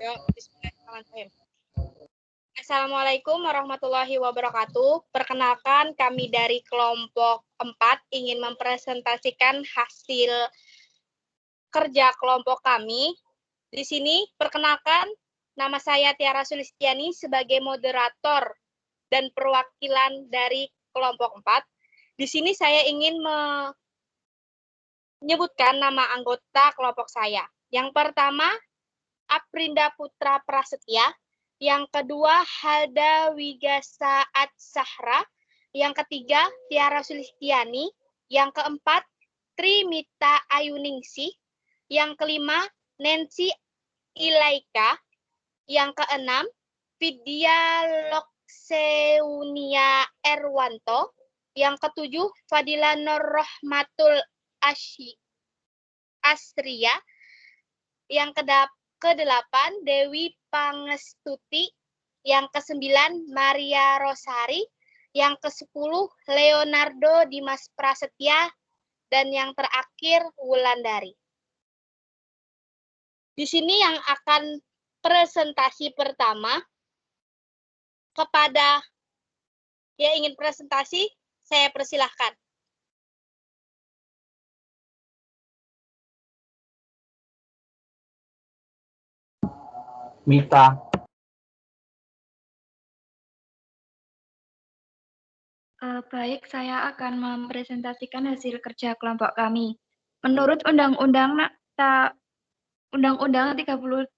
Bismillahirrahmanirrahim. Assalamualaikum warahmatullahi wabarakatuh. Perkenalkan, kami dari kelompok 4 ingin mempresentasikan hasil kerja kelompok kami. Di sini, perkenalkan, nama saya Tiara Sulistiani sebagai moderator dan perwakilan dari kelompok 4. Di sini saya ingin menyebutkan nama anggota kelompok saya. Yang pertama, Aprinda Putra Prasetya, yang kedua Halda Wigasa Atsahra, yang ketiga Tiara Sulistiani, yang keempat Trimita Ayuningsih, yang kelima Nancy Ilaika, yang keenam Vidya Lokseunia Erwanto, yang ketujuh Fadila Nur Rahmatul Asria, yang ke-8 Dewi Pangestuti, yang ke-9 Maria Rosari, yang ke-10 Leonardo Dimas Prasetya, dan yang terakhir Wulandari. Di sini yang akan presentasi pertama, kepada yang ingin presentasi, saya persilahkan. Mita. Baik, saya akan mempresentasikan hasil kerja kelompok kami. Menurut Undang-Undang 30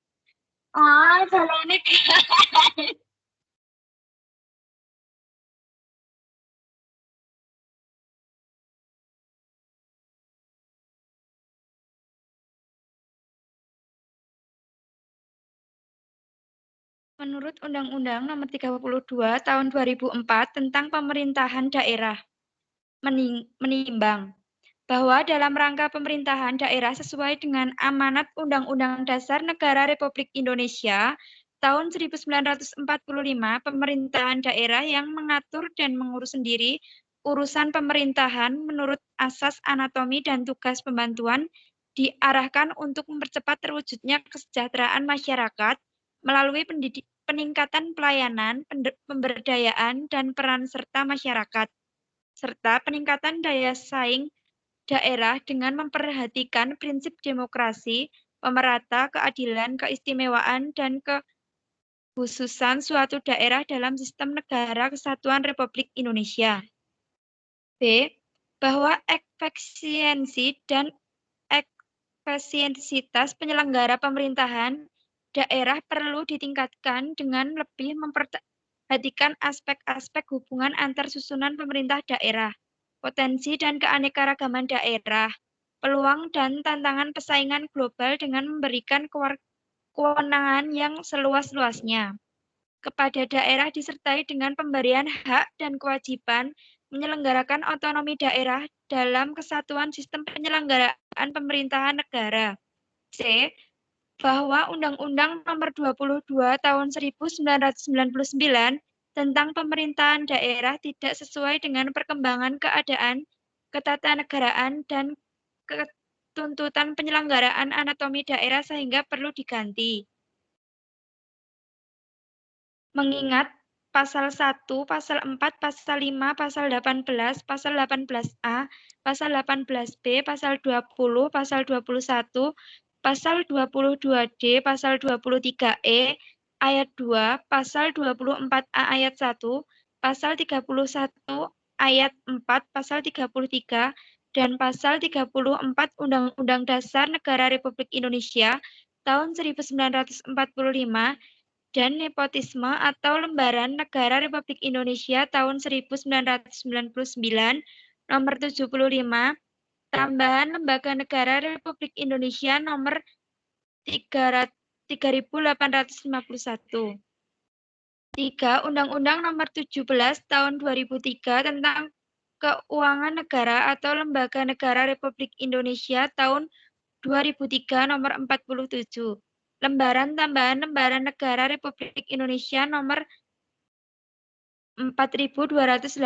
Menurut Undang-Undang Nomor 32 Tahun 2004 tentang Pemerintahan Daerah, menimbang bahwa dalam rangka pemerintahan daerah sesuai dengan amanat Undang-Undang Dasar Negara Republik Indonesia tahun 1945, pemerintahan daerah yang mengatur dan mengurus sendiri urusan pemerintahan menurut asas anatomi dan tugas pembantuan diarahkan untuk mempercepat terwujudnya kesejahteraan masyarakat melalui peningkatan pelayanan, pemberdayaan, dan peran serta masyarakat, serta peningkatan daya saing daerah dengan memperhatikan prinsip demokrasi, pemerata, keadilan, keistimewaan, dan kekhususan suatu daerah dalam sistem negara kesatuan Republik Indonesia. B. Bahwa efisiensi dan efisiensitas penyelenggara pemerintahan daerah perlu ditingkatkan dengan lebih memperhatikan aspek-aspek hubungan antar susunan pemerintah daerah, potensi dan keanekaragaman daerah, peluang dan tantangan persaingan global dengan memberikan kewenangan yang seluas-luasnya kepada daerah disertai dengan pemberian hak dan kewajiban menyelenggarakan otonomi daerah dalam kesatuan sistem penyelenggaraan pemerintahan negara. C. Bahwa Undang-Undang Nomor 22 Tahun 1999 tentang pemerintahan daerah tidak sesuai dengan perkembangan keadaan, ketatanegaraan, dan ketuntutan penyelenggaraan anatomi daerah sehingga perlu diganti. Mengingat Pasal 1, Pasal 4, Pasal 5, Pasal 18, Pasal 18A, Pasal 18B, Pasal 20, Pasal 21, Pasal 22D, Pasal 23E, ayat 2, Pasal 24A ayat 1, Pasal 31 ayat 4, Pasal 33, dan Pasal 34 Undang-Undang Dasar Negara Republik Indonesia tahun 1945, dan nepotisme atau lembaran negara Republik Indonesia tahun 1999, nomor 75, tambahan Lembaga Negara Republik Indonesia nomor 3851. 3. Undang-Undang Nomor 17 Tahun 2003 tentang Keuangan Negara atau Lembaga Negara Republik Indonesia tahun 2003 nomor 47. Lembaran tambahan Lembaran Negara Republik Indonesia nomor 4286.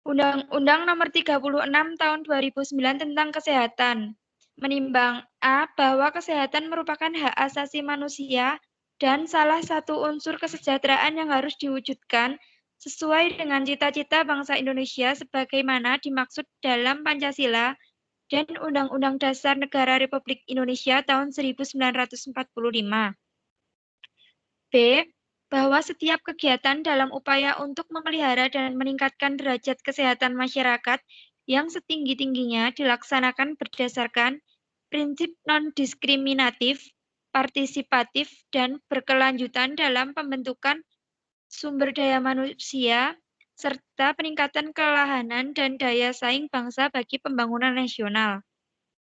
Undang-Undang Nomor 36 Tahun 2009 tentang Kesehatan Menimbang A. Bahwa kesehatan merupakan hak asasi manusia dan salah satu unsur kesejahteraan yang harus diwujudkan sesuai dengan cita-cita bangsa Indonesia sebagaimana dimaksud dalam Pancasila dan Undang-Undang Dasar Negara Republik Indonesia tahun 1945. B. Bahwa setiap kegiatan dalam upaya untuk memelihara dan meningkatkan derajat kesehatan masyarakat yang setinggi-tingginya dilaksanakan berdasarkan prinsip non-diskriminatif, partisipatif, dan berkelanjutan dalam pembentukan sumber daya manusia, serta peningkatan kelahanan dan daya saing bangsa bagi pembangunan nasional.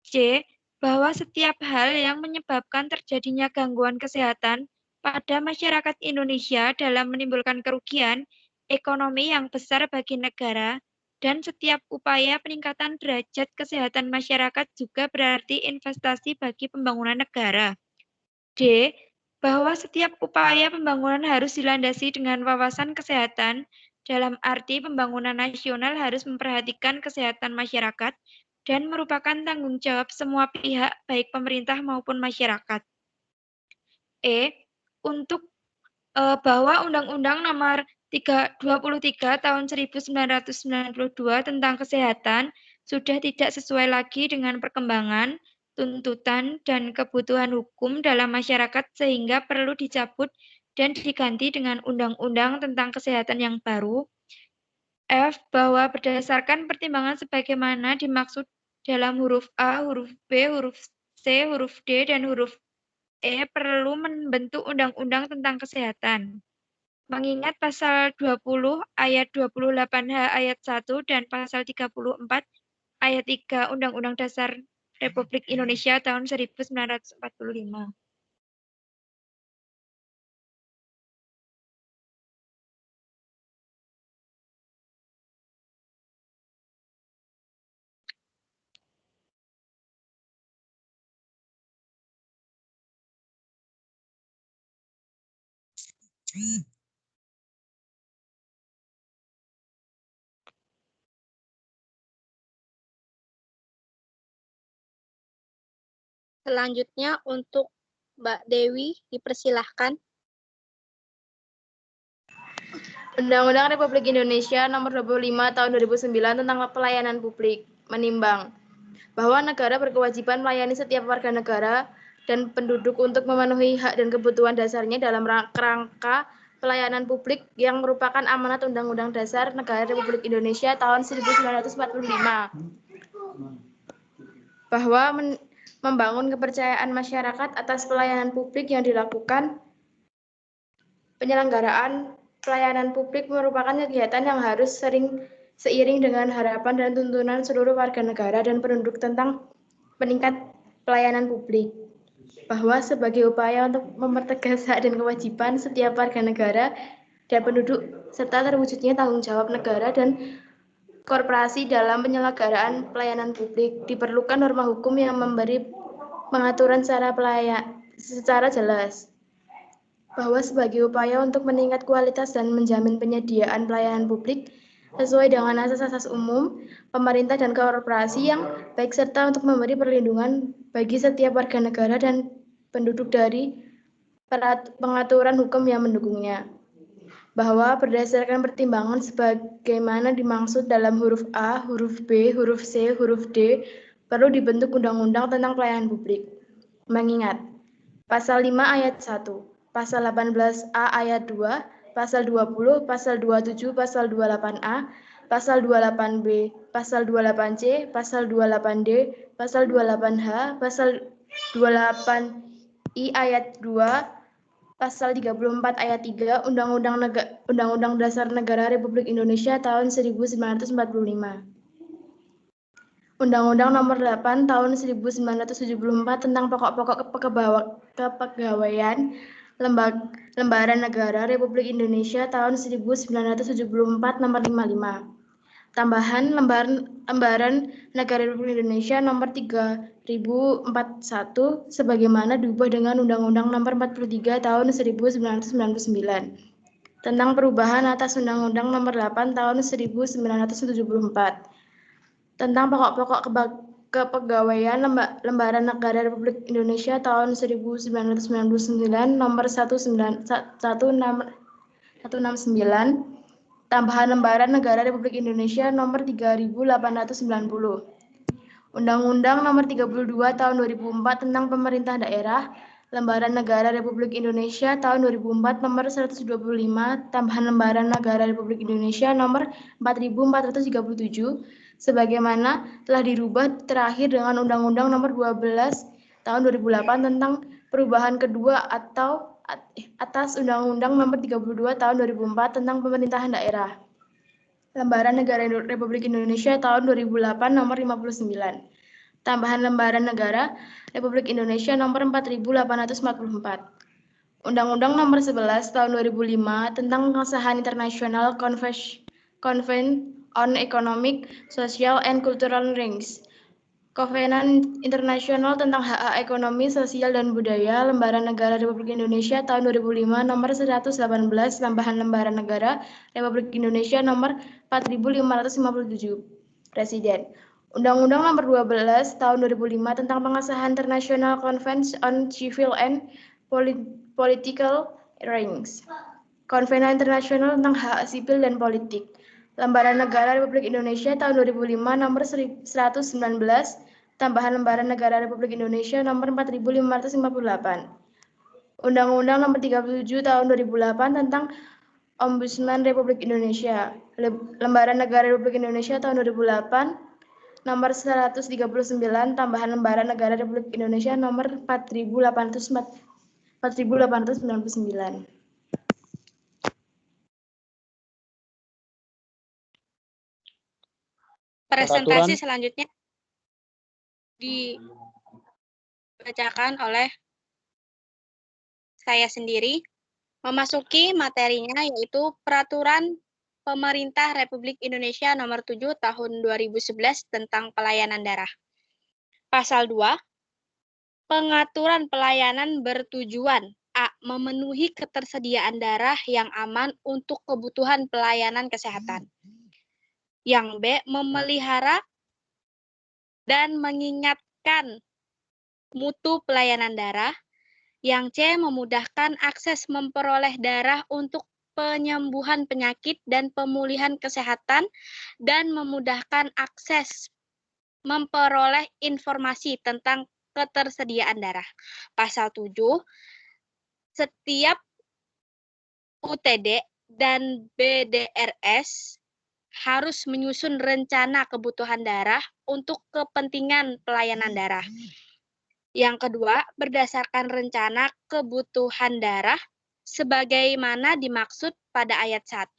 C. Bahwa setiap hal yang menyebabkan terjadinya gangguan kesehatan pada masyarakat Indonesia dalam menimbulkan kerugian ekonomi yang besar bagi negara, dan setiap upaya peningkatan derajat kesehatan masyarakat juga berarti investasi bagi pembangunan negara. D. Bahwa setiap upaya pembangunan harus dilandasi dengan wawasan kesehatan, dalam arti pembangunan nasional harus memperhatikan kesehatan masyarakat dan merupakan tanggung jawab semua pihak, baik pemerintah maupun masyarakat. E. Untuk bahwa Undang-Undang Nomor 23 Tahun 1992 tentang Kesehatan sudah tidak sesuai lagi dengan perkembangan, tuntutan, dan kebutuhan hukum dalam masyarakat sehingga perlu dicabut dan diganti dengan Undang-Undang tentang Kesehatan yang baru. F. Bahwa berdasarkan pertimbangan sebagaimana dimaksud dalam huruf A, huruf B, huruf C, huruf D, dan huruf E perlu membentuk undang-undang tentang kesehatan. Mengingat pasal 20 ayat 28H ayat 1 dan pasal 34 ayat 3 Undang-Undang Dasar Republik Indonesia tahun 1945. Selanjutnya untuk Mbak Dewi dipersilahkan. Undang-Undang Republik Indonesia Nomor 25 Tahun 2009 tentang Pelayanan Publik menimbang bahwa negara berkewajiban melayani setiap warga negara dan penduduk untuk memenuhi hak dan kebutuhan dasarnya dalam kerangka pelayanan publik yang merupakan amanat Undang-Undang Dasar Negara Republik Indonesia tahun 1945. Bahwa membangun kepercayaan masyarakat atas pelayanan publik yang dilakukan. Penyelenggaraan pelayanan publik merupakan kegiatan yang harus seiring dengan harapan dan tuntunan seluruh warga negara dan penduduk tentang meningkat pelayanan publik. Bahwa sebagai upaya untuk mempertegas hak dan kewajiban setiap warga negara dan penduduk serta terwujudnya tanggung jawab negara dan korporasi dalam penyelenggaraan pelayanan publik, diperlukan norma hukum yang memberi pengaturan secara jelas. Bahwa sebagai upaya untuk meningkat kualitas dan menjamin penyediaan pelayanan publik sesuai dengan asas-asas umum, pemerintah dan korporasi yang baik serta untuk memberi perlindungan bagi setiap warga negara dan penduduk dari pengaturan hukum yang mendukungnya. Bahwa berdasarkan pertimbangan sebagaimana dimaksud dalam huruf A, huruf B, huruf C, huruf D, perlu dibentuk undang-undang tentang pelayanan publik. Mengingat Pasal 5 ayat 1, Pasal 18A ayat 2, Pasal 20, Pasal 27, Pasal 28A, Pasal 28B, Pasal 28C, Pasal 28D, Pasal 28H, Pasal 28I ayat 2, Pasal 34 ayat 3 Undang-Undang Dasar Negara Republik Indonesia tahun 1945. Undang-Undang Nomor 8 Tahun 1974 tentang Pokok-pokok Kepegawaian Lembaran Negara Republik Indonesia tahun 1974 Nomor 55. Tambahan Lembaran Negara Republik Indonesia Nomor 3041 sebagaimana diubah dengan Undang-Undang Nomor 43 Tahun 1999 tentang perubahan atas Undang-Undang Nomor 8 Tahun 1974 tentang pokok-pokok Kepegawaian Lembaran Negara Republik Indonesia tahun 1999 nomor 169, tambahan Lembaran Negara Republik Indonesia nomor 3890. Undang-Undang nomor 32 tahun 2004 tentang Pemerintah Daerah, Lembaran Negara Republik Indonesia tahun 2004 nomor 125, tambahan Lembaran Negara Republik Indonesia nomor 4437, sebagaimana telah dirubah terakhir dengan Undang-Undang nomor 12 tahun 2008 tentang perubahan kedua atau atas Undang-Undang nomor 32 tahun 2004 tentang Pemerintahan Daerah. Lembaran Negara Republik Indonesia tahun 2008 nomor 59. Tambahan Lembaran Negara Republik Indonesia nomor 4844. Undang-Undang nomor 11 tahun 2005 tentang Pengesahan International Convention on Economic, Social, and Cultural Links. Kovenan Internasional tentang Hak-Hak Ekonomi, Sosial, dan Budaya, Lembaran Negara Republik Indonesia tahun 2005 nomor 118, tambahan Lembaran Negara Republik Indonesia nomor 4557. Presiden. Undang-Undang nomor 12 tahun 2005 tentang Pengesahan International Convention on Civil and Political Rights. Kovenan Internasional tentang Hak Sipil dan Politik. Lembaran Negara Republik Indonesia tahun 2005 nomor 119, tambahan Lembaran Negara Republik Indonesia nomor 4558. Undang-Undang nomor 37 tahun 2008 tentang Ombudsman Republik Indonesia. Lembaran Negara Republik Indonesia tahun 2008 nomor 139, tambahan Lembaran Negara Republik Indonesia nomor 4899. Presentasi selanjutnya dibacakan oleh saya sendiri. Memasuki materinya yaitu Peraturan Pemerintah Republik Indonesia Nomor 7 Tahun 2011 tentang Pelayanan Darah. Pasal 2, pengaturan pelayanan bertujuan A. Memenuhi ketersediaan darah yang aman untuk kebutuhan pelayanan kesehatan. Yang B. Memelihara dan mengingatkan mutu pelayanan darah. Yang C. Memudahkan akses memperoleh darah untuk penyembuhan penyakit dan pemulihan kesehatan dan memudahkan akses memperoleh informasi tentang ketersediaan darah. Pasal 7, setiap UTD dan BDRS harus menyusun rencana kebutuhan darah untuk kepentingan pelayanan darah. Yang kedua, berdasarkan rencana kebutuhan darah, sebagaimana dimaksud pada ayat 1,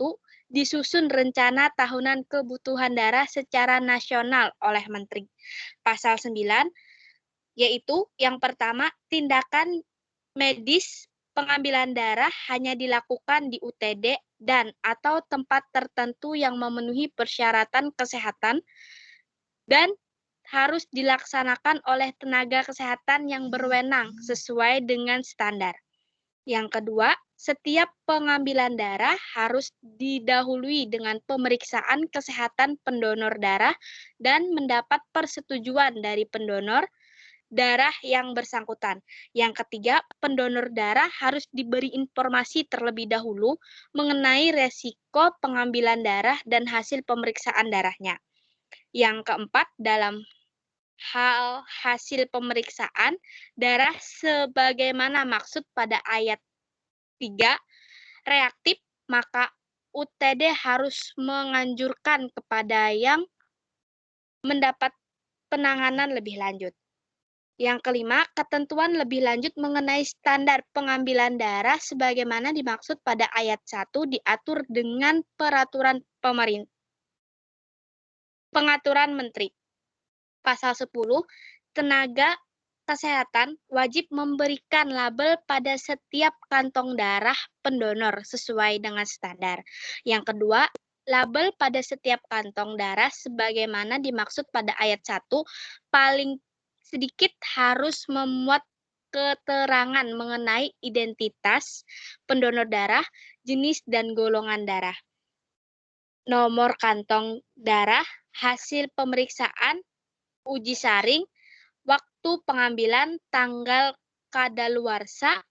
disusun rencana tahunan kebutuhan darah secara nasional oleh Menteri. Pasal 9, yaitu yang pertama, tindakan medis pengambilan darah hanya dilakukan di UTD dan atau tempat tertentu yang memenuhi persyaratan kesehatan dan harus dilaksanakan oleh tenaga kesehatan yang berwenang sesuai dengan standar. Yang kedua, setiap pengambilan darah harus didahului dengan pemeriksaan kesehatan pendonor darah dan mendapat persetujuan dari pendonor darah yang bersangkutan. Yang ketiga, pendonor darah harus diberi informasi terlebih dahulu mengenai resiko pengambilan darah dan hasil pemeriksaan darahnya. Yang keempat, dalam hal hasil pemeriksaan darah sebagaimana maksud pada ayat 3 reaktif, maka UTD harus menganjurkan kepada yang mendapat penanganan lebih lanjut. Yang kelima, ketentuan lebih lanjut mengenai standar pengambilan darah sebagaimana dimaksud pada ayat 1 diatur dengan peraturan pemerintah. Pengaturan Menteri. Pasal 10, tenaga kesehatan wajib memberikan label pada setiap kantong darah pendonor sesuai dengan standar. Yang kedua, label pada setiap kantong darah sebagaimana dimaksud pada ayat 1 paling sedikit harus memuat keterangan mengenai identitas pendonor darah, jenis dan golongan darah, nomor kantong darah, hasil pemeriksaan, uji saring, waktu pengambilan, tanggal kadaluarsa,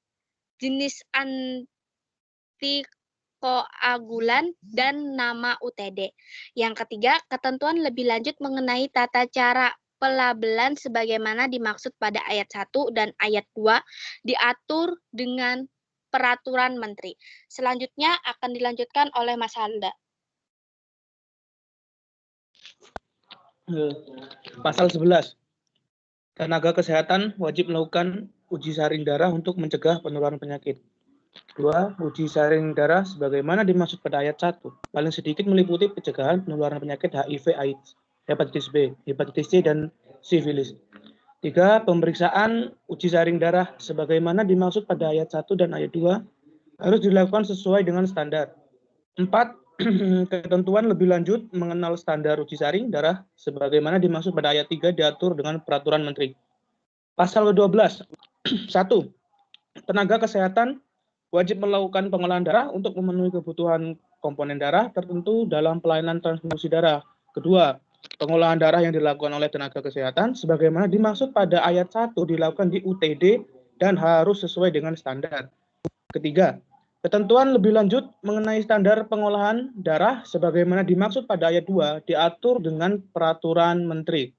jenis antikoagulan, dan nama UTD. Yang ketiga, ketentuan lebih lanjut mengenai tata cara pelabelan sebagaimana dimaksud pada ayat 1 dan ayat 2 diatur dengan peraturan menteri. Selanjutnya akan dilanjutkan oleh Mas Halda. Pasal 11. Tenaga kesehatan wajib melakukan uji saring darah untuk mencegah penularan penyakit. 2. Uji saring darah sebagaimana dimaksud pada ayat 1. Paling sedikit meliputi pencegahan penularan penyakit HIV/AIDS, hepatitis B, hepatitis C, dan sifilis. 3. Pemeriksaan uji saring darah sebagaimana dimaksud pada ayat 1 dan ayat 2 harus dilakukan sesuai dengan standar. 4. Ketentuan lebih lanjut mengenal standar uji saring darah sebagaimana dimaksud pada ayat 3 diatur dengan peraturan menteri. Pasal 12. 1. Tenaga kesehatan wajib melakukan pengolahan darah untuk memenuhi kebutuhan komponen darah tertentu dalam pelayanan transfusi darah. Kedua, pengolahan darah yang dilakukan oleh tenaga kesehatan sebagaimana dimaksud pada ayat 1 dilakukan di UTD dan harus sesuai dengan standar. Ketiga, ketentuan lebih lanjut mengenai standar pengolahan darah sebagaimana dimaksud pada ayat 2 diatur dengan peraturan menteri.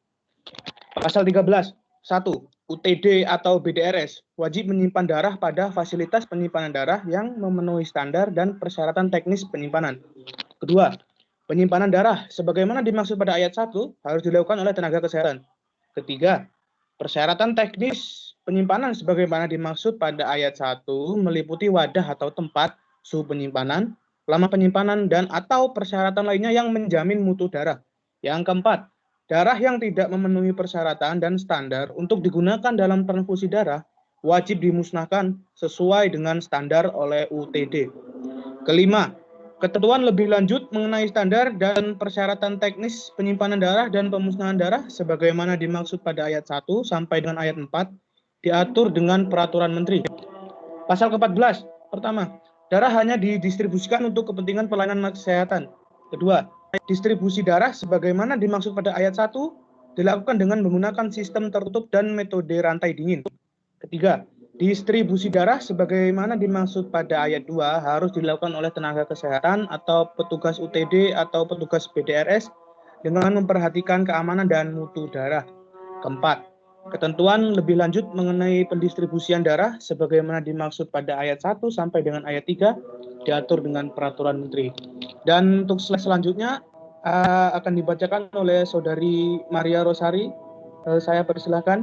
Pasal 13. 1. UTD atau BDRS wajib menyimpan darah pada fasilitas penyimpanan darah yang memenuhi standar dan persyaratan teknis penyimpanan. Kedua, penyimpanan darah sebagaimana dimaksud pada ayat 1 harus dilakukan oleh tenaga kesehatan. Ketiga, persyaratan teknis penyimpanan sebagaimana dimaksud pada ayat 1 meliputi wadah atau tempat, suhu penyimpanan, lama penyimpanan, dan atau persyaratan lainnya yang menjamin mutu darah. Yang keempat, darah yang tidak memenuhi persyaratan dan standar untuk digunakan dalam transfusi darah wajib dimusnahkan sesuai dengan standar oleh UTD. Kelima, ketentuan lebih lanjut mengenai standar dan persyaratan teknis penyimpanan darah dan pemusnahan darah sebagaimana dimaksud pada ayat 1 sampai dengan ayat 4 diatur dengan peraturan menteri. Pasal ke-14. Pertama, darah hanya didistribusikan untuk kepentingan pelayanan kesehatan. Kedua, distribusi darah sebagaimana dimaksud pada ayat 1 dilakukan dengan menggunakan sistem tertutup dan metode rantai dingin. Ketiga, distribusi darah sebagaimana dimaksud pada ayat 2 harus dilakukan oleh tenaga kesehatan atau petugas UTD atau petugas BDRS dengan memperhatikan keamanan dan mutu darah. Keempat, ketentuan lebih lanjut mengenai pendistribusian darah sebagaimana dimaksud pada ayat 1 sampai dengan ayat 3 diatur dengan peraturan menteri. Dan untuk slide selanjutnya akan dibacakan oleh Saudari Maria Rosari. Saya persilahkan.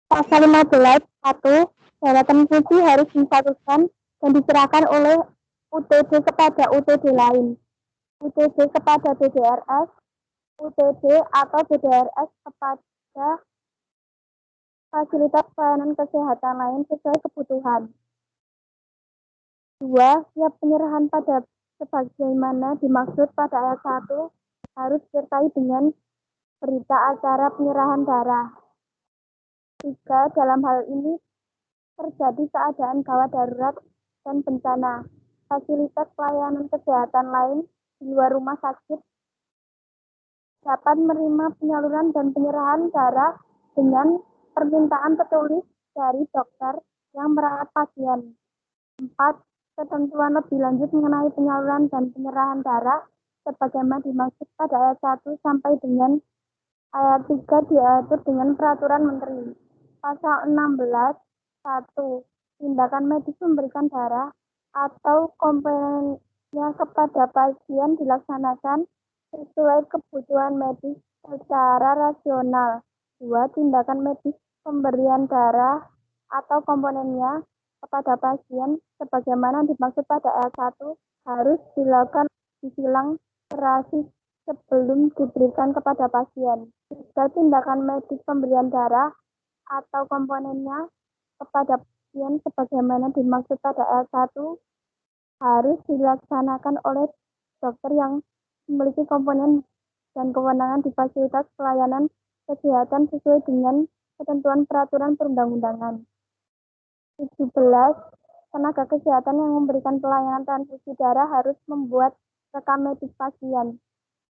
Pasal 15, 1, jabatan fungsi harus disatukan dan diserahkan oleh UTD kepada UTD lain, UTD kepada BDRS, UTD atau BDRS kepada fasilitas pelayanan kesehatan lain sesuai kebutuhan. 2. Siap penyerahan pada sebagaimana dimaksud pada ayat 1 harus disertai dengan berita acara penyerahan darah. 3. Dalam hal ini terjadi keadaan gawat darurat dan bencana, fasilitas pelayanan kesehatan lain di luar rumah sakit dapat menerima penyaluran dan penyerahan darah dengan permintaan tertulis dari dokter yang merawat pasien. 4. Ketentuan lebih lanjut mengenai penyaluran dan penyerahan darah sebagaimana dimaksud pada ayat 1 sampai dengan ayat 3 diatur dengan peraturan menteri. Pasal 16, 1. Tindakan medis memberikan darah atau komponennya kepada pasien dilaksanakan sesuai kebutuhan medis secara rasional. 2. Tindakan medis pemberian darah atau komponennya kepada pasien sebagaimana dimaksud pada ayat 1 harus dilakukan disilang terasi sebelum diberikan kepada pasien. 3. Tindakan medis pemberian darah atau komponennya kepada pasien sebagaimana dimaksud pada ayat 1 harus dilaksanakan oleh dokter yang memiliki komponen dan kewenangan di fasilitas pelayanan kesehatan sesuai dengan ketentuan peraturan perundang-undangan. 17. tenaga kesehatan yang memberikan pelayanan transfusi darah harus membuat rekam medik pasien.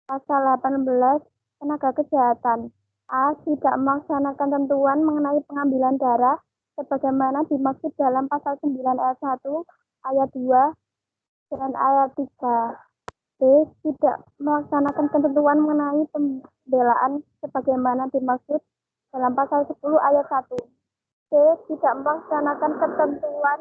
Pasal 18, tenaga kesehatan. A. Tidak melaksanakan ketentuan mengenai pengambilan darah sebagaimana dimaksud dalam pasal 9 ayat 1, ayat 2, dan ayat 3. B. Tidak melaksanakan ketentuan mengenai pembelaan sebagaimana dimaksud dalam pasal 10 ayat 1. C. Tidak melaksanakan ketentuan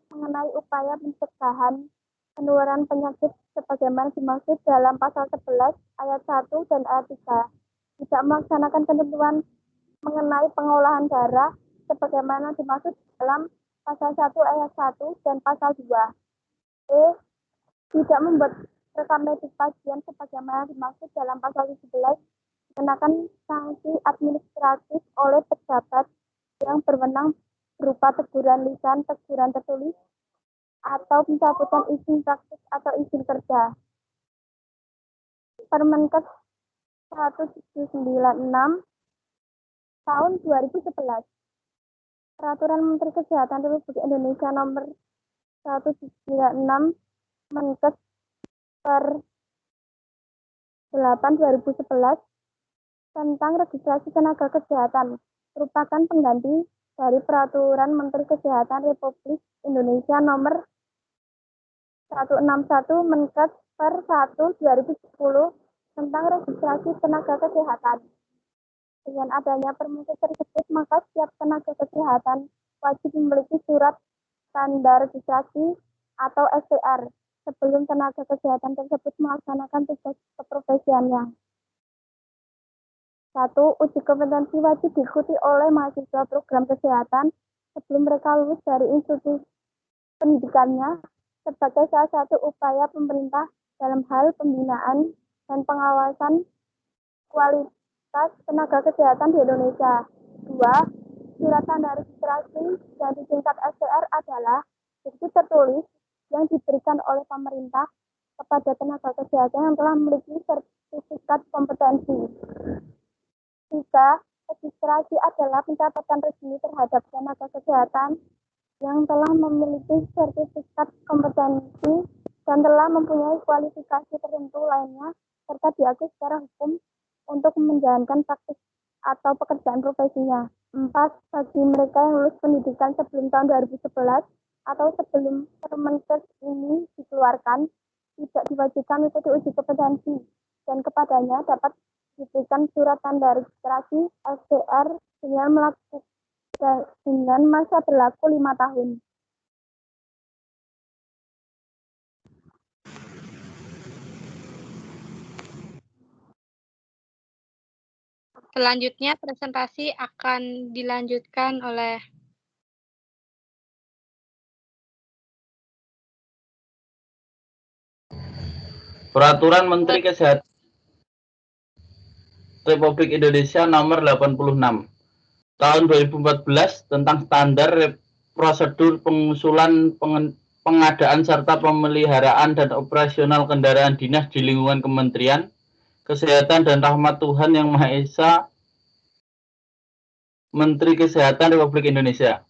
mengenai upaya pencegahan penularan penyakit sebagaimana dimaksud dalam pasal 11 ayat 1 dan ayat 3. Tidak melaksanakan ketentuan mengenai pengolahan darah sebagaimana dimaksud dalam pasal 1 ayat 1 dan pasal 2. E. Tidak membuat rekam medik pasien sebagaimana dimaksud dalam pasal 17 dikenakan sanksi administratif oleh pejabat yang berwenang berupa teguran lisan, teguran tertulis, atau pencabutan izin praktik atau izin kerja. Permenkes 1796 tahun 2011. Peraturan Menteri Kesehatan Republik Indonesia nomor 196 Menkes per 8/2011 tentang registrasi tenaga kesehatan merupakan pengganti dari Peraturan Menteri Kesehatan Republik Indonesia nomor 161 Menkes per 1/2010 tentang registrasi tenaga kesehatan. Dengan adanya Permenkes tersebut, maka setiap tenaga kesehatan wajib memiliki surat tanda registrasi atau STR sebelum tenaga kesehatan tersebut melaksanakan tugas keprofesiannya. 1. Uji kompetensi wajib diikuti oleh mahasiswa program kesehatan sebelum mereka lulus dari institusi pendidikannya sebagai salah satu upaya pemerintah dalam hal pembinaan dan pengawasan kualitas tenaga kesehatan di Indonesia. 2. Surat tanda registrasi yang di tingkat STR adalah bukti tertulis yang diberikan oleh pemerintah kepada tenaga kesehatan yang telah memiliki sertifikat kompetensi. 3. Registrasi adalah pencatatan resmi terhadap tenaga kesehatan yang telah memiliki sertifikat kompetensi dan telah mempunyai kualifikasi tertentu lainnya serta diakui secara hukum untuk menjalankan praktik atau pekerjaan profesinya. 4. Bagi mereka yang lulus pendidikan sebelum tahun 2011 atau sebelum Permenkes ini dikeluarkan, tidak diwajibkan mengikuti uji kompetensi dan kepadanya dapat diberikan surat tanda registrasi STR dengan masa berlaku 5 tahun. Selanjutnya presentasi akan dilanjutkan oleh Peraturan Menteri Kesehatan Republik Indonesia nomor 86 tahun 2014 tentang standar prosedur pengusulan pengadaan serta pemeliharaan dan operasional kendaraan dinas di lingkungan Kementerian Kesehatan dan Rahmat Tuhan Yang Maha Esa, Menteri Kesehatan Republik Indonesia,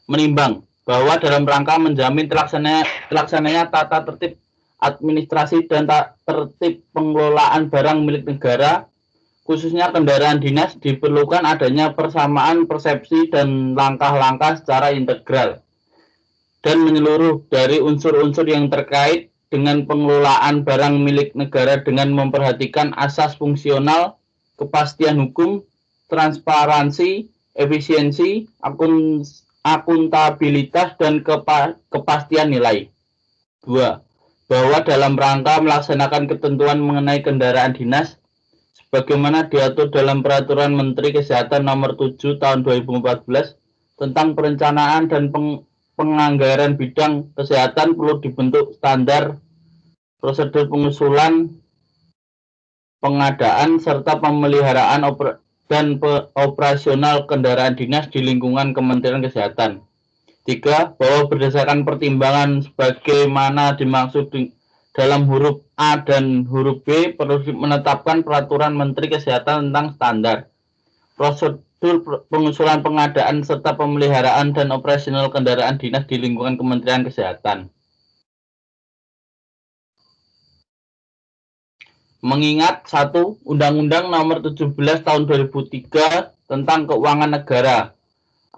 menimbang bahwa dalam rangka menjamin terlaksananya tata tertib administrasi dan tertib pengelolaan barang milik negara, khususnya kendaraan dinas, diperlukan adanya persamaan persepsi dan langkah-langkah secara integral dan menyeluruh dari unsur-unsur yang terkait dengan pengelolaan barang milik negara dengan memperhatikan asas fungsional, kepastian hukum, transparansi, efisiensi, akuntabilitas, dan kepastian nilai. 2. Bahwa dalam rangka melaksanakan ketentuan mengenai kendaraan dinas, sebagaimana diatur dalam Peraturan Menteri Kesehatan Nomor 7 Tahun 2014 tentang perencanaan dan penganggaran bidang kesehatan, perlu dibentuk standar prosedur pengusulan, pengadaan, serta pemeliharaan dan operasional kendaraan dinas di lingkungan Kementerian Kesehatan. 3. Bahwa berdasarkan pertimbangan sebagaimana dimaksud dalam huruf A dan huruf B, perlu menetapkan Peraturan Menteri Kesehatan tentang standar pengusulan pengadaan serta pemeliharaan dan operasional kendaraan dinas di lingkungan Kementerian Kesehatan. Mengingat 1. Undang-Undang Nomor 17 Tahun 2003 tentang Keuangan Negara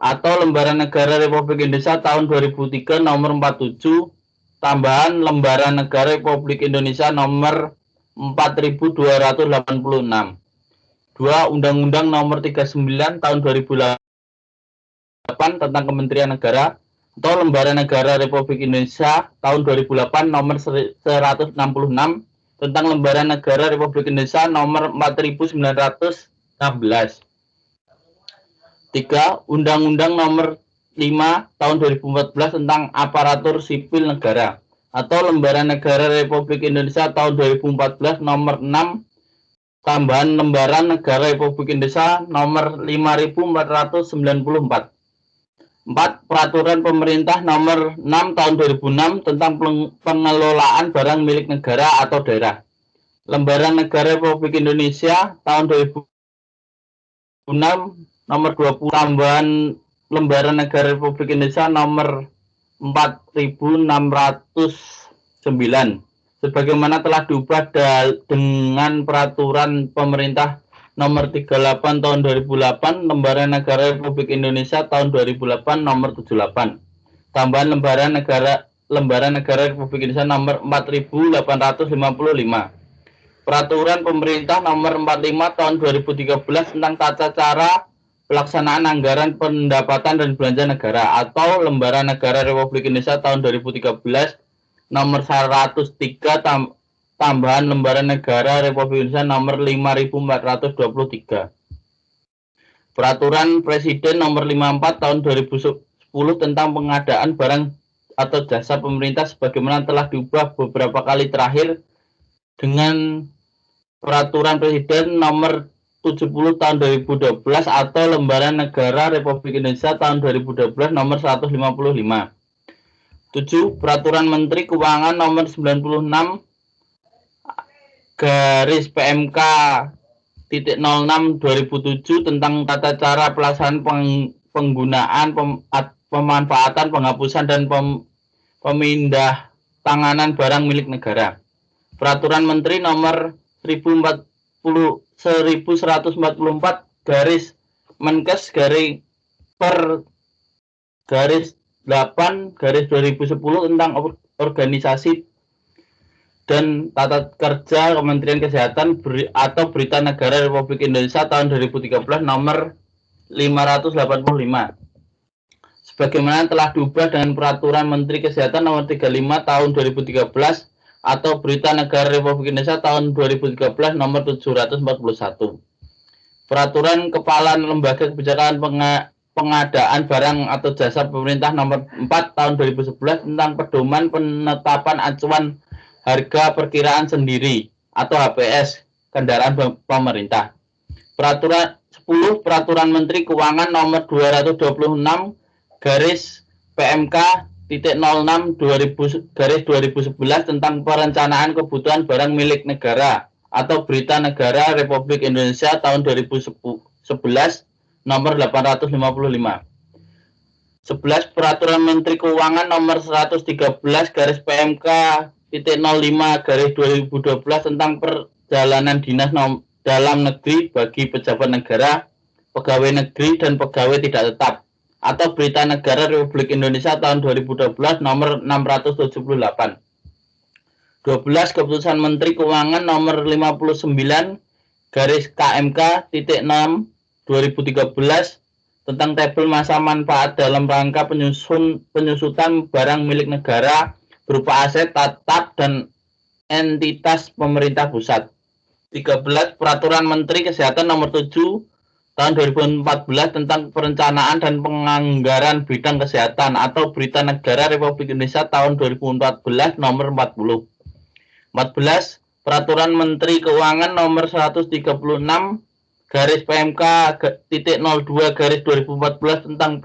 atau Lembaran Negara Republik Indonesia tahun 2003 Nomor 47, tambahan Lembaran Negara Republik Indonesia Nomor 4286. 2. Undang-Undang Nomor 39 Tahun 2008 tentang Kementerian Negara atau Lembaran Negara Republik Indonesia tahun 2008 Nomor 166 tentang Lembaran Negara Republik Indonesia Nomor 4916. 3. Undang-Undang Nomor 5 Tahun 2014 tentang Aparatur Sipil Negara atau Lembaran Negara Republik Indonesia tahun 2014 Nomor 6, tambahan Lembaran Negara Republik Indonesia Nomor 5494. 4. Peraturan Pemerintah Nomor 6 Tahun 2006 tentang pengelolaan barang milik negara atau daerah. Lembaran Negara Republik Indonesia tahun 2006 Nomor 20, tambahan Lembaran Negara Republik Indonesia Nomor 4609 sebagaimana telah diubah dengan Peraturan Pemerintah Nomor 38 Tahun 2008 Lembaran Negara Republik Indonesia tahun 2008 Nomor 78, tambahan Lembaran Negara Republik Indonesia Nomor 4855. Peraturan Pemerintah Nomor 45 Tahun 2013 tentang tata cara pelaksanaan anggaran pendapatan dan belanja negara atau Lembaran Negara Republik Indonesia tahun 2013 Nomor 103, tambahan Lembaran Negara Republik Indonesia Nomor 5423. Peraturan Presiden Nomor 54 Tahun 2010 tentang pengadaan barang atau jasa pemerintah sebagaimana telah diubah beberapa kali terakhir dengan Peraturan Presiden Nomor 70 Tahun 2012 atau Lembaran Negara Republik Indonesia tahun 2012 Nomor 155. 7. Peraturan Menteri Keuangan Nomor 96 garis PMK .06 2007 tentang tata cara pelaksanaan penggunaan, pemanfaatan, penghapusan, dan pemindah tanganan barang milik negara. Peraturan Menteri Nomor 1144 garis Menkes garis 8 garis 2010 tentang organisasi dan tata kerja Kementerian Kesehatan atau Berita Negara Republik Indonesia tahun 2013 Nomor 585 sebagaimana telah diubah dengan Peraturan Menteri Kesehatan Nomor 35 Tahun 2013 atau Berita Negara Republik Indonesia tahun 2013 Nomor 741. Peraturan Kepala Lembaga Kebijakan Pengadaan Barang atau Jasa Pemerintah Nomor 4 Tahun 2011 tentang pedoman penetapan acuan harga perkiraan sendiri atau HPS kendaraan pemerintah. Peraturan 10 Peraturan Menteri Keuangan Nomor 226 garis PMK .06 garis 2011 tentang perencanaan kebutuhan barang milik negara atau Berita Negara Republik Indonesia tahun 2011 Nomor 855. 11 Peraturan Menteri Keuangan Nomor 113 garis PMK .05 garis 2012 tentang perjalanan dinas dalam negeri bagi pejabat negara, pegawai negeri, dan pegawai tidak tetap atau Berita Negara Republik Indonesia tahun 2012 Nomor 678. 12 Keputusan Menteri Keuangan Nomor 59 garis KMK .6 2013 tentang tabel masa manfaat dalam rangka penyusutan barang milik negara berupa aset tetap dan entitas pemerintah pusat. 13 Peraturan Menteri Kesehatan Nomor 7 Tahun 2014 tentang perencanaan dan penganggaran bidang kesehatan atau Berita Negara Republik Indonesia tahun 2014 Nomor 40. 14 Peraturan Menteri Keuangan Nomor 136 garis PMK .02 garis 2014 tentang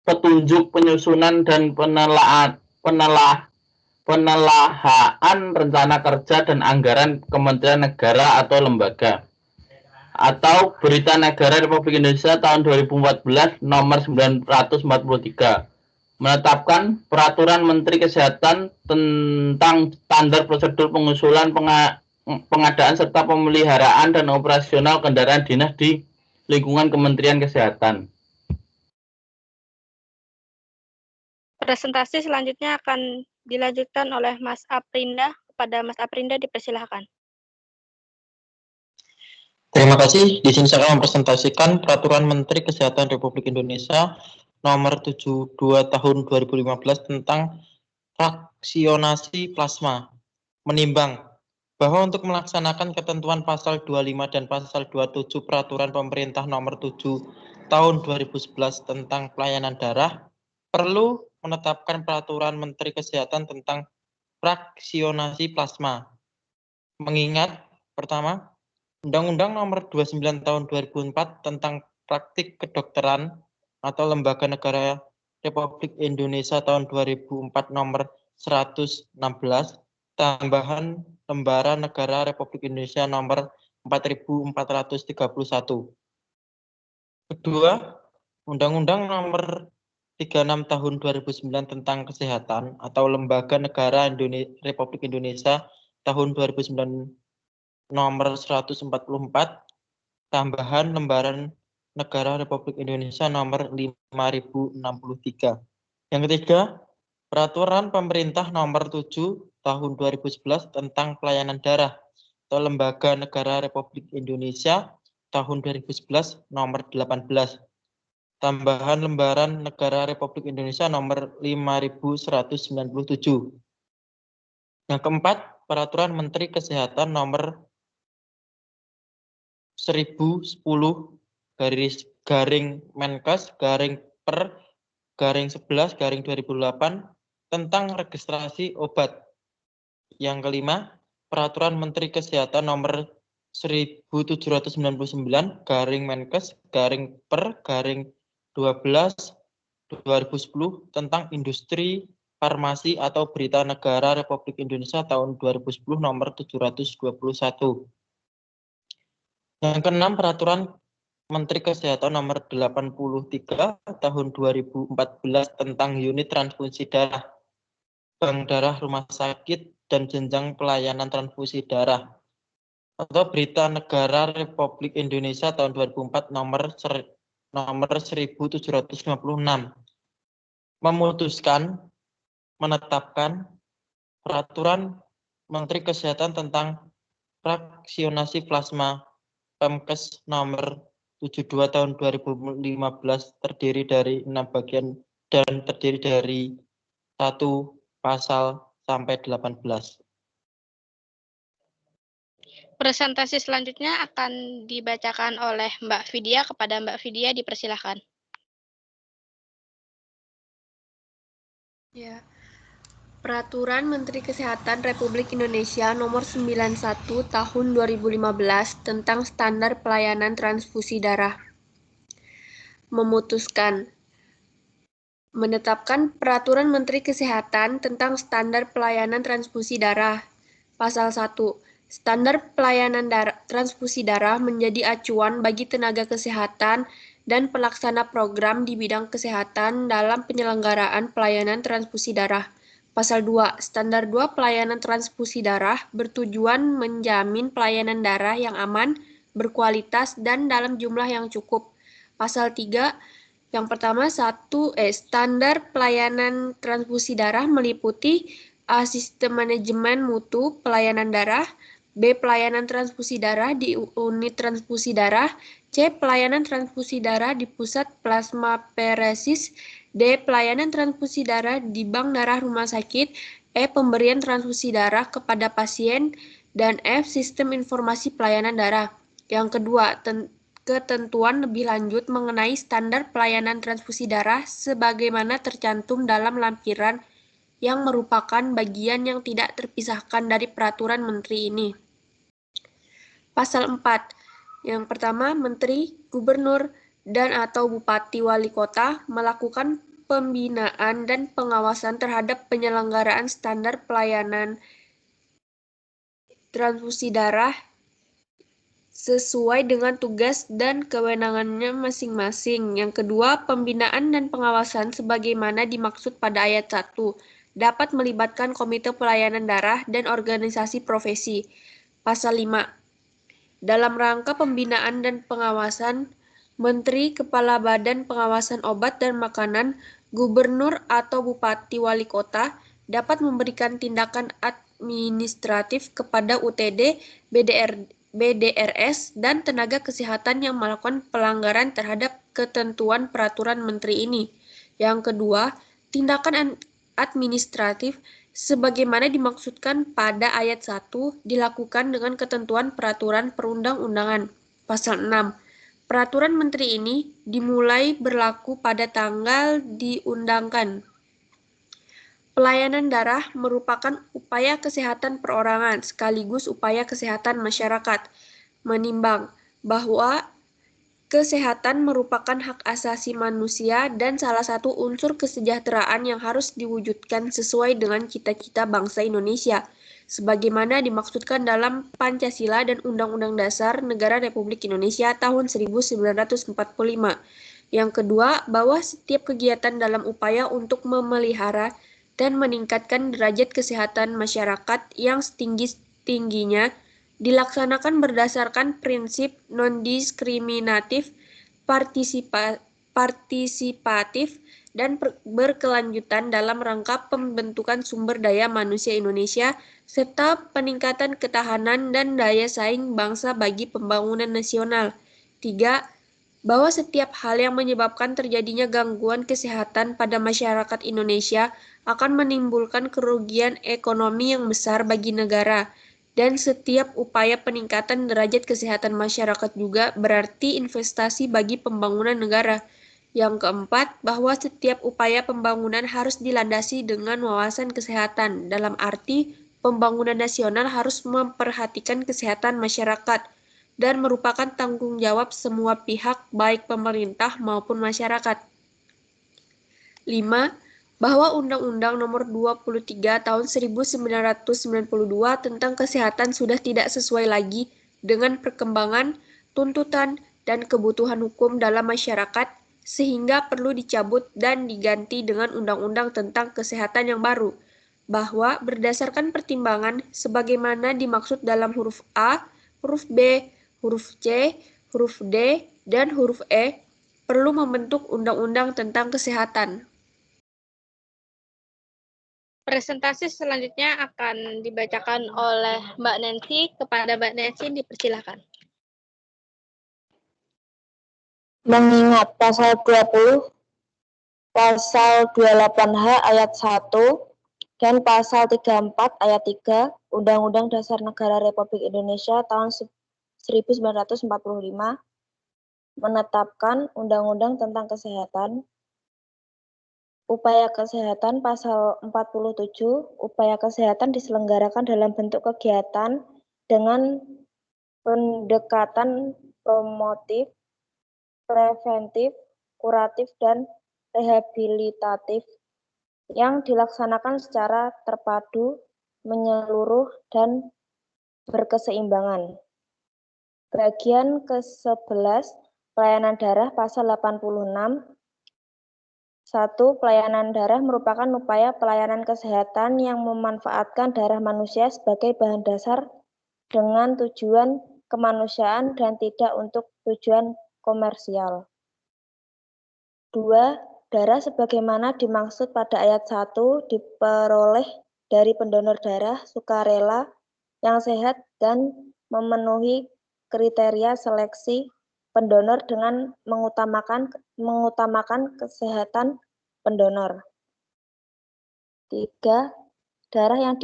petunjuk penyusunan dan penelahan rencana kerja dan anggaran Kementerian Negara atau lembaga atau Berita Negara Republik Indonesia tahun 2014 nomor 943 menetapkan Peraturan Menteri Kesehatan tentang standar prosedur pengusulan pengadaan serta pemeliharaan dan operasional kendaraan dinas di lingkungan Kementerian Kesehatan. Presentasi selanjutnya akan dilanjutkan oleh Mas Aprinda. Kepada Mas Aprinda dipersilahkan. Terima kasih. Di sini saya akan mempresentasikan Peraturan Menteri Kesehatan Republik Indonesia Nomor 72 Tahun 2015 tentang fraksionasi plasma. Menimbang bahwa untuk melaksanakan ketentuan pasal 25 dan pasal 27 Peraturan Pemerintah Nomor 7 Tahun 2011 tentang pelayanan darah, perlu menetapkan Peraturan Menteri Kesehatan tentang fraksionasi plasma. Mengingat, pertama, Undang-Undang Nomor 29 Tahun 2004 tentang Praktik Kedokteran atau Lembaga Negara Republik Indonesia tahun 2004 Nomor 116, tambahan Lembaran Negara Republik Indonesia Nomor 4431. Kedua, Undang-Undang Nomor 36 Tahun 2009 tentang Kesehatan atau Lembaga Negara Republik Indonesia tahun 2009 Nomor 144, tambahan Lembaran Negara Republik Indonesia Nomor 5063. Yang ketiga, Peraturan Pemerintah Nomor 7 Tahun 2011 tentang Pelayanan Darah atau Lembaga Negara Republik Indonesia tahun 2011 Nomor 18. Tambahan Lembaran Negara Republik Indonesia Nomor 5197. Yang keempat, Peraturan Menteri Kesehatan Nomor 1010 /Menkes/per/11/2008 tentang registrasi obat. Yang kelima, Peraturan Menteri Kesehatan Nomor 1799/per/12/2010 tentang industri farmasi atau Berita Negara Republik Indonesia tahun 2010 Nomor 721. Yang keenam, Peraturan Menteri Kesehatan Nomor 83 Tahun 2014 tentang unit transfusi darah, bank darah rumah sakit, dan jenjang pelayanan transfusi darah atau Berita Negara Republik Indonesia tahun 2004 nomor 1756. Memutuskan menetapkan Peraturan Menteri Kesehatan tentang fraksionasi plasma Pemkes nomor 72 tahun 2015 terdiri dari 6 bagian dan terdiri dari 1 pasal sampai 18. Presentasi selanjutnya akan dibacakan oleh Mbak Vidya. Kepada Mbak Vidya dipersilahkan. Ya. Peraturan Menteri Kesehatan Republik Indonesia Nomor 91 Tahun 2015 tentang Standar Pelayanan Transfusi Darah. Memutuskan menetapkan Peraturan Menteri Kesehatan tentang Standar Pelayanan Transfusi Darah. Pasal 1. Standar pelayanan transfusi darah menjadi acuan bagi tenaga kesehatan dan pelaksana program di bidang kesehatan dalam penyelenggaraan pelayanan transfusi darah. Pasal 2. Standar 2 pelayanan transfusi darah bertujuan menjamin pelayanan darah yang aman, berkualitas, dan dalam jumlah yang cukup. Pasal 3. Yang pertama, standar pelayanan transfusi darah meliputi A. Sistem manajemen mutu pelayanan darah, B. Pelayanan transfusi darah di unit transfusi darah, C. Pelayanan transfusi darah di pusat plasmaferesis, D. Pelayanan transfusi darah di bank darah rumah sakit, E. Pemberian transfusi darah kepada pasien, dan F. Sistem informasi pelayanan darah. Yang kedua, ketentuan lebih lanjut mengenai standar pelayanan transfusi darah sebagaimana tercantum dalam lampiran yang merupakan bagian yang tidak terpisahkan dari peraturan menteri ini. Pasal 4. Yang pertama, Menteri, Gubernur, dan atau Bupati Wali Kota melakukan pembinaan dan pengawasan terhadap penyelenggaraan standar pelayanan transfusi darah sesuai dengan tugas dan kewenangannya masing-masing. Yang kedua, pembinaan dan pengawasan sebagaimana dimaksud pada ayat 1 dapat melibatkan Komite Pelayanan Darah dan organisasi profesi. Pasal 5. Dalam rangka pembinaan dan pengawasan, Menteri, Kepala Badan Pengawasan Obat dan Makanan, Gubernur atau Bupati Wali Kota dapat memberikan tindakan administratif kepada UTD, BDRS, dan tenaga kesehatan yang melakukan pelanggaran terhadap ketentuan peraturan menteri ini. Yang kedua, tindakan administratif sebagaimana dimaksudkan pada ayat 1 dilakukan dengan ketentuan peraturan perundang-undangan. Pasal 6. Peraturan menteri ini dimulai berlaku pada tanggal diundangkan. Pelayanan darah merupakan upaya kesehatan perorangan sekaligus upaya kesehatan masyarakat. Menimbang bahwa kesehatan merupakan hak asasi manusia dan salah satu unsur kesejahteraan yang harus diwujudkan sesuai dengan cita-cita bangsa Indonesia, sebagaimana dimaksudkan dalam Pancasila dan Undang-Undang Dasar Negara Republik Indonesia tahun 1945. Yang kedua, bahwa setiap kegiatan dalam upaya untuk memelihara dan meningkatkan derajat kesehatan masyarakat yang setinggi-tingginya dilaksanakan berdasarkan prinsip non-diskriminatif, partisipatif, dan berkelanjutan dalam rangka pembentukan sumber daya manusia Indonesia, serta peningkatan ketahanan dan daya saing bangsa bagi pembangunan nasional. 3. Bahwa setiap hal yang menyebabkan terjadinya gangguan kesehatan pada masyarakat Indonesia akan menimbulkan kerugian ekonomi yang besar bagi negara. Dan setiap upaya peningkatan derajat kesehatan masyarakat juga berarti investasi bagi pembangunan negara. Yang keempat, bahwa setiap upaya pembangunan harus dilandasi dengan wawasan kesehatan, dalam arti pembangunan nasional harus memperhatikan kesehatan masyarakat dan merupakan tanggung jawab semua pihak, baik pemerintah maupun masyarakat. 5. Bahwa Undang-Undang Nomor 23 Tahun 1992 tentang Kesehatan sudah tidak sesuai lagi dengan perkembangan, tuntutan, dan kebutuhan hukum dalam masyarakat, sehingga perlu dicabut dan diganti dengan Undang-Undang tentang Kesehatan yang baru. Bahwa berdasarkan pertimbangan sebagaimana dimaksud dalam huruf A, huruf B, huruf C, huruf D, dan huruf E, perlu membentuk Undang-Undang tentang Kesehatan. Presentasi selanjutnya akan dibacakan oleh Mbak Nancy. Kepada Mbak Nancy, dipersilakan. Mengingat pasal 20, pasal 28H ayat 1, dan pasal 34 ayat 3 Undang-Undang Dasar Negara Republik Indonesia tahun 1945 menetapkan Undang-Undang tentang Kesehatan. Upaya kesehatan pasal 47, upaya kesehatan diselenggarakan dalam bentuk kegiatan dengan pendekatan promotif, preventif, kuratif, dan rehabilitatif yang dilaksanakan secara terpadu, menyeluruh, dan berkeseimbangan. Bagian ke-11, pelayanan darah pasal 86. 1. Pelayanan darah merupakan upaya pelayanan kesehatan yang memanfaatkan darah manusia sebagai bahan dasar dengan tujuan kemanusiaan dan tidak untuk tujuan komersial. 2. Darah sebagaimana dimaksud pada ayat 1 diperoleh dari pendonor darah sukarela yang sehat dan memenuhi kriteria seleksi pendonor dengan mengutamakan kesehatan pendonor. 3. Darah yang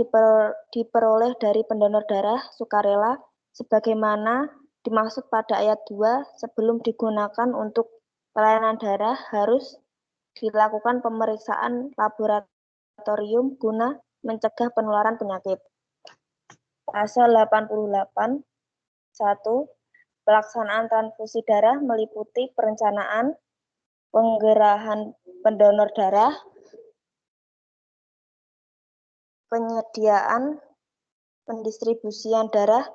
diperoleh dari pendonor darah sukarela sebagaimana dimaksud pada ayat 2 sebelum digunakan untuk pelayanan darah harus dilakukan pemeriksaan laboratorium guna mencegah penularan penyakit. Pasal 88. 1. Pelaksanaan transfusi darah meliputi perencanaan, penggerahan pendonor darah, penyediaan, pendistribusian darah,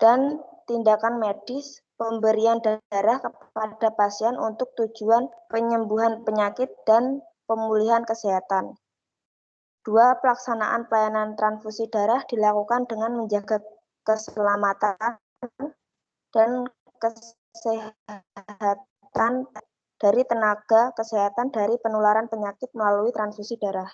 dan tindakan medis, pemberian darah kepada pasien untuk tujuan penyembuhan penyakit dan pemulihan kesehatan. 2. Pelaksanaan pelayanan transfusi darah dilakukan dengan menjaga keselamatan dan kesehatan dari tenaga kesehatan dari penularan penyakit melalui transfusi darah.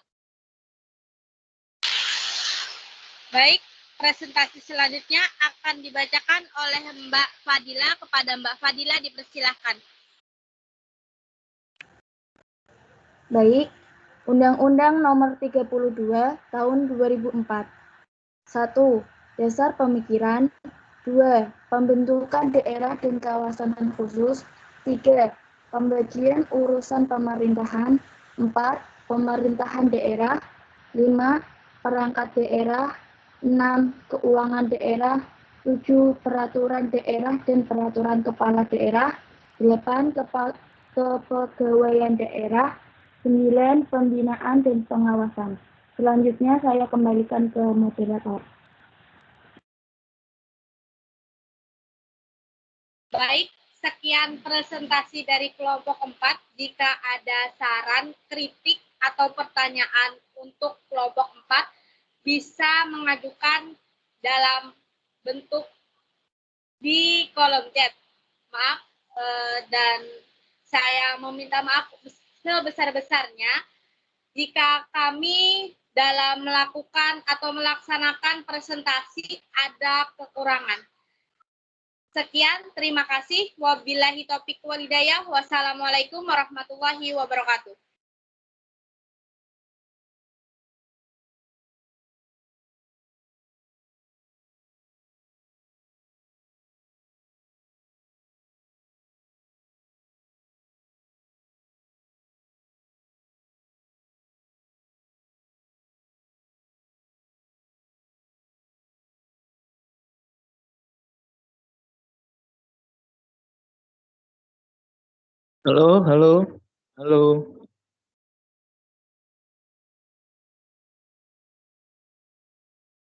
Baik, presentasi selanjutnya akan dibacakan oleh Mbak Fadila. Kepada Mbak Fadila dipersilahkan. Baik, Undang-Undang Nomor 32 Tahun 2004. 1. Dasar pemikiran. 2. Pembentukan daerah dan kawasan khusus. 3. Pembagian urusan pemerintahan. 4. Pemerintahan daerah. 5. Perangkat daerah. 6. Keuangan daerah. 7. Peraturan daerah dan peraturan kepala daerah. 8. Kepegawaian daerah. 9. Pembinaan dan pengawasan. Selanjutnya saya kembalikan ke moderator. Baik, sekian presentasi dari kelompok 4. Jika ada saran, kritik, atau pertanyaan untuk kelompok 4, bisa mengajukan dalam bentuk di kolom chat. Maaf, dan saya meminta maaf sebesar-besarnya jika kami dalam melakukan atau melaksanakan presentasi ada kekurangan. Sekian, terima kasih. Wabillahi taufiq wal hidayah. Wassalamualaikum warahmatullahi wabarakatuh. Halo, halo, halo.